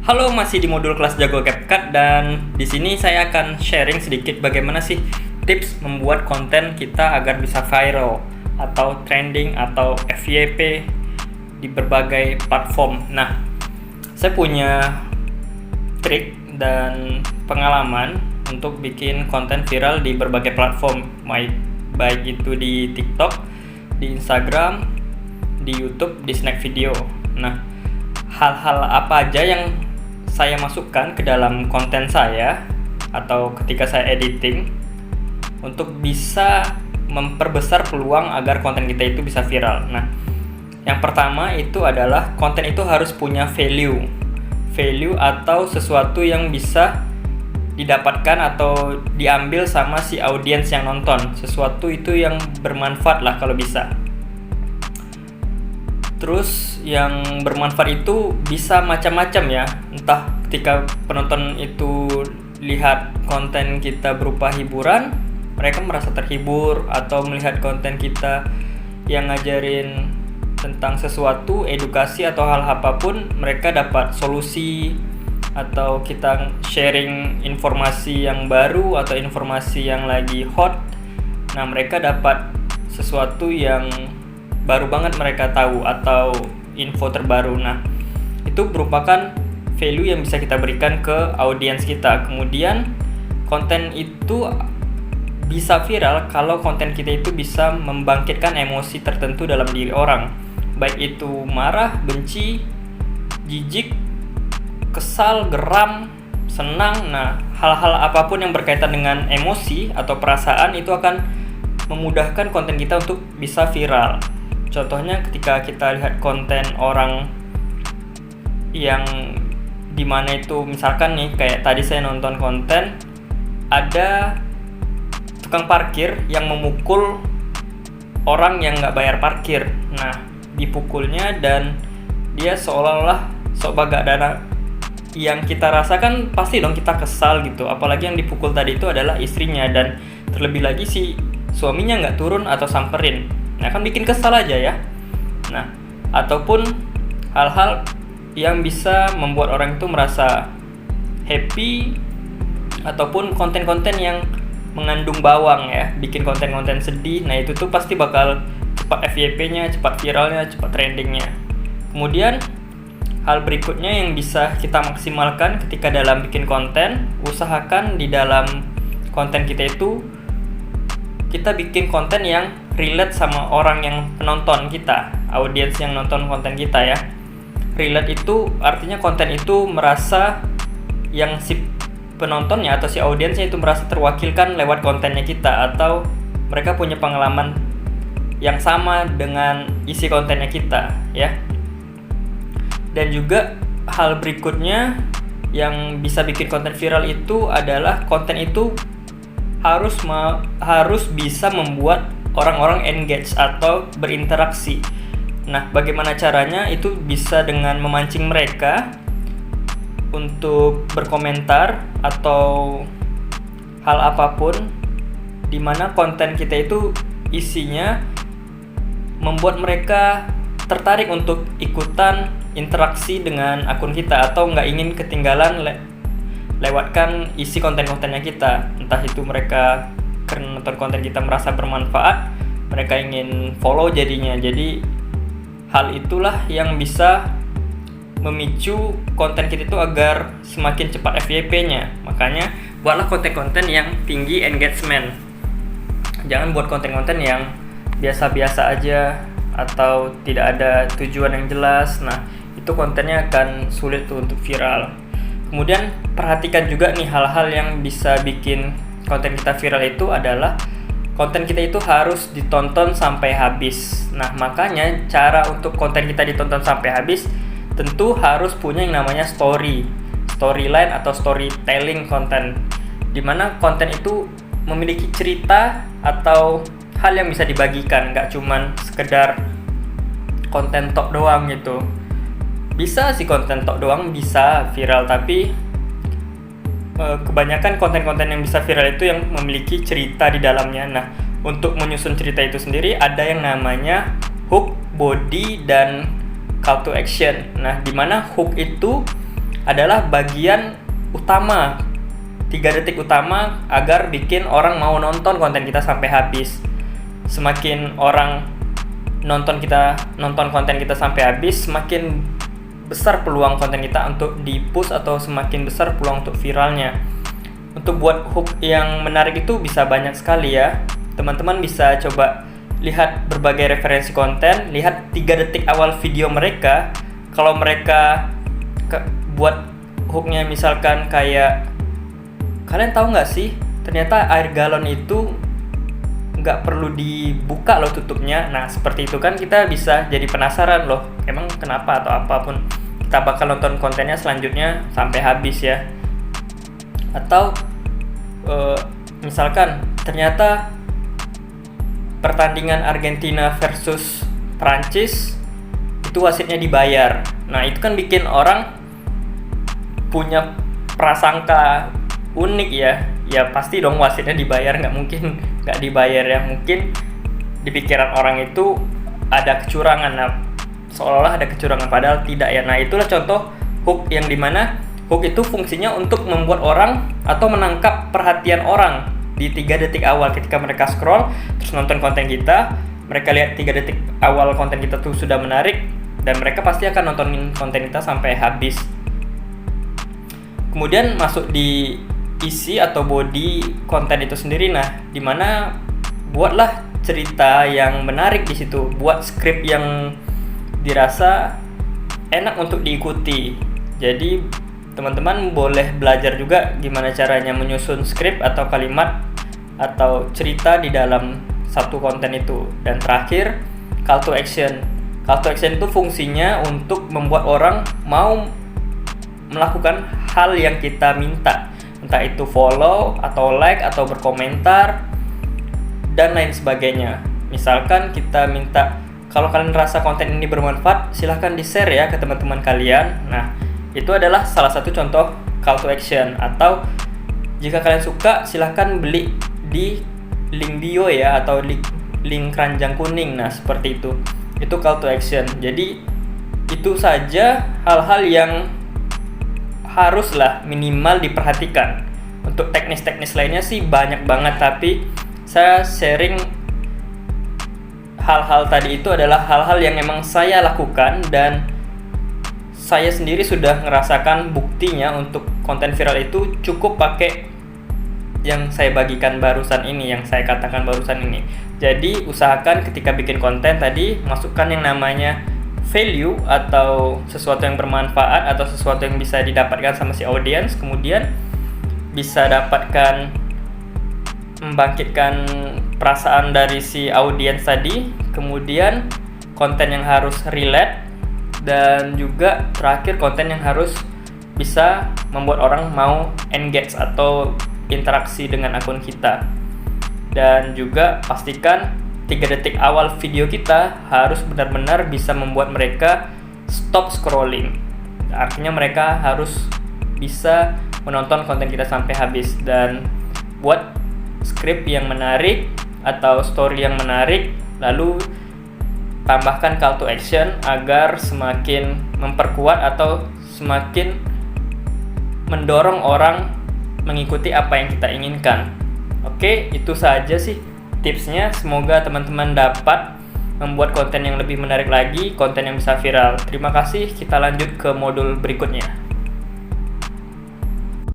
Halo, masih di modul kelas Jago CapCut dan di sini saya akan sharing sedikit bagaimana sih tips membuat konten kita agar bisa viral atau trending atau FYP di berbagai platform. Nah, saya punya trik dan pengalaman untuk bikin konten viral di berbagai platform, baik itu di TikTok, di Instagram, di YouTube, di Snack Video. Nah, hal-hal apa aja yang saya masukkan ke dalam konten saya atau ketika saya editing untuk bisa memperbesar peluang agar konten kita itu bisa viral. Nah, yang pertama itu adalah konten itu harus punya value atau sesuatu yang bisa didapatkan atau diambil sama si audiens yang nonton, sesuatu itu yang bermanfaat lah kalau bisa. Terus yang bermanfaat itu bisa macam-macam ya, entah ketika penonton itu lihat konten kita berupa hiburan, mereka merasa terhibur, atau melihat konten kita yang ngajarin tentang sesuatu, edukasi atau hal apapun, mereka dapat solusi, atau kita sharing informasi yang baru atau informasi yang lagi hot. Nah, mereka dapat sesuatu yang baru banget mereka tahu atau info terbaru. Nah, itu merupakan value yang bisa kita berikan ke audiens kita. Kemudian konten itu bisa viral kalau konten kita itu bisa membangkitkan emosi tertentu dalam diri orang, baik itu marah, benci, jijik, kesal, geram, senang. Nah, hal-hal apapun yang berkaitan dengan emosi atau perasaan itu akan memudahkan konten kita untuk bisa viral. Contohnya ketika kita lihat konten orang yang dimana itu, misalkan nih kayak tadi saya nonton konten ada tukang parkir yang memukul orang yang nggak bayar parkir. Nah, dipukulnya dan dia seolah-olah sok bagak dana. Yang kita rasakan pasti dong kita kesal gitu, apalagi yang dipukul tadi itu adalah istrinya, dan terlebih lagi si suaminya nggak turun atau samperin. Nah, kan bikin kesal aja ya. Nah, ataupun hal-hal yang bisa membuat orang itu merasa happy, ataupun konten-konten yang mengandung bawang ya, bikin konten-konten sedih. Nah, itu tuh pasti bakal cepat FYP-nya, cepat viralnya, cepat trendingnya. Kemudian hal berikutnya yang bisa kita maksimalkan ketika dalam bikin konten, usahakan di dalam konten kita itu kita bikin konten yang relate sama orang yang penonton kita, audiens yang nonton konten kita ya. Relate itu artinya konten itu merasa yang si penontonnya atau si audiensnya itu merasa terwakilkan lewat kontennya kita, atau mereka punya pengalaman yang sama dengan isi kontennya kita ya. Dan juga hal berikutnya yang bisa bikin konten viral itu adalah konten itu harus bisa membuat orang-orang engage atau berinteraksi. Nah, bagaimana caranya? Itu bisa dengan memancing mereka untuk berkomentar atau hal apapun di mana konten kita itu isinya membuat mereka tertarik untuk ikutan interaksi dengan akun kita, atau nggak ingin ketinggalan lewatkan isi konten-kontennya kita. Entah itu mereka karena nonton konten kita merasa bermanfaat, mereka ingin follow jadinya. Jadi hal itulah yang bisa memicu konten kita itu agar semakin cepat FYP-nya. Makanya buatlah konten-konten yang tinggi engagement. Jangan buat konten-konten yang biasa-biasa aja atau tidak ada tujuan yang jelas. Nah, itu kontennya akan sulit tuh untuk viral. Kemudian perhatikan juga nih hal-hal yang bisa bikin konten kita viral itu adalah konten kita itu harus ditonton sampai habis. Nah, makanya cara untuk konten kita ditonton sampai habis tentu harus punya yang namanya storyline atau storytelling konten, dimana konten itu memiliki cerita atau hal yang bisa dibagikan, nggak cuman sekedar konten tok doang gitu. Bisa sih konten tok doang bisa viral, tapi kebanyakan konten-konten yang bisa viral itu yang memiliki cerita di dalamnya. Nah, untuk menyusun cerita itu sendiri ada yang namanya hook, body, dan call to action. Nah, dimana hook itu adalah bagian utama, 3 detik utama agar bikin orang mau nonton konten kita sampai habis. Semakin orang nonton konten kita sampai habis, semakin besar peluang konten kita untuk di-push atau semakin besar peluang untuk viralnya. Untuk buat hook yang menarik itu bisa banyak sekali ya. Teman-teman bisa coba lihat berbagai referensi konten, lihat 3 detik awal video mereka. Kalau mereka buat hooknya misalkan kayak, kalian tahu nggak sih, ternyata air galon itu nggak perlu dibuka loh tutupnya. Nah seperti itu kan kita bisa jadi penasaran loh, emang kenapa atau apapun. Kita bakal nonton kontennya selanjutnya sampai habis ya. Atau misalkan ternyata pertandingan Argentina versus Prancis itu wasitnya dibayar. Nah itu kan bikin orang punya prasangka unik ya. Ya pasti dong wasitnya dibayar, nggak mungkin nggak dibayar ya. Mungkin di pikiran orang itu ada kecurangan. Nah seolah-olah ada kecurangan padahal tidak ya. Nah itulah contoh hook yang dimana hook itu fungsinya untuk membuat orang atau menangkap perhatian orang di 3 detik awal ketika mereka scroll terus nonton konten kita. Mereka lihat 3 detik awal konten kita tuh sudah menarik dan mereka pasti akan nontonin konten kita sampai habis. Kemudian masuk di isi atau body konten itu sendiri. Nah, dimana buatlah cerita yang menarik di situ, buat skrip yang dirasa enak untuk diikuti. Jadi teman-teman boleh belajar juga gimana caranya menyusun skrip atau kalimat atau cerita di dalam satu konten itu. Dan terakhir, call to action. Call to action itu fungsinya untuk membuat orang mau melakukan hal yang kita minta. Entah itu follow, atau like, atau berkomentar, dan lain sebagainya. Misalkan kita minta, kalau kalian rasa konten ini bermanfaat, silahkan di-share ya ke teman-teman kalian. Nah, itu adalah salah satu contoh call to action. Atau jika kalian suka, silahkan beli di link bio ya, atau link keranjang kuning. Nah seperti itu call to action. Jadi itu saja hal-hal yang haruslah minimal diperhatikan. Untuk teknis-teknis lainnya sih banyak banget, tapi saya sharing hal-hal tadi itu adalah hal-hal yang emang saya lakukan dan saya sendiri sudah ngerasakan buktinya. Untuk konten viral itu cukup pakai yang saya bagikan barusan ini, yang saya katakan barusan ini. Jadi usahakan ketika bikin konten tadi, masukkan yang namanya value atau sesuatu yang bermanfaat atau sesuatu yang bisa didapatkan sama si audiens. Kemudian bisa dapatkan, membangkitkan perasaan dari si audiens tadi. Kemudian konten yang harus relate. Dan juga terakhir konten yang harus bisa membuat orang mau engage atau interaksi dengan akun kita. Dan juga pastikan 3 detik awal video kita harus benar-benar bisa membuat mereka stop scrolling. Artinya mereka harus bisa menonton konten kita sampai habis. Dan buat skrip yang menarik atau story yang menarik, lalu tambahkan call to action agar semakin memperkuat atau semakin mendorong orang mengikuti apa yang kita inginkan. Oke, itu saja sih tipsnya. Semoga teman-teman dapat membuat konten yang lebih menarik lagi, konten yang bisa viral. Terima kasih, kita lanjut ke modul berikutnya.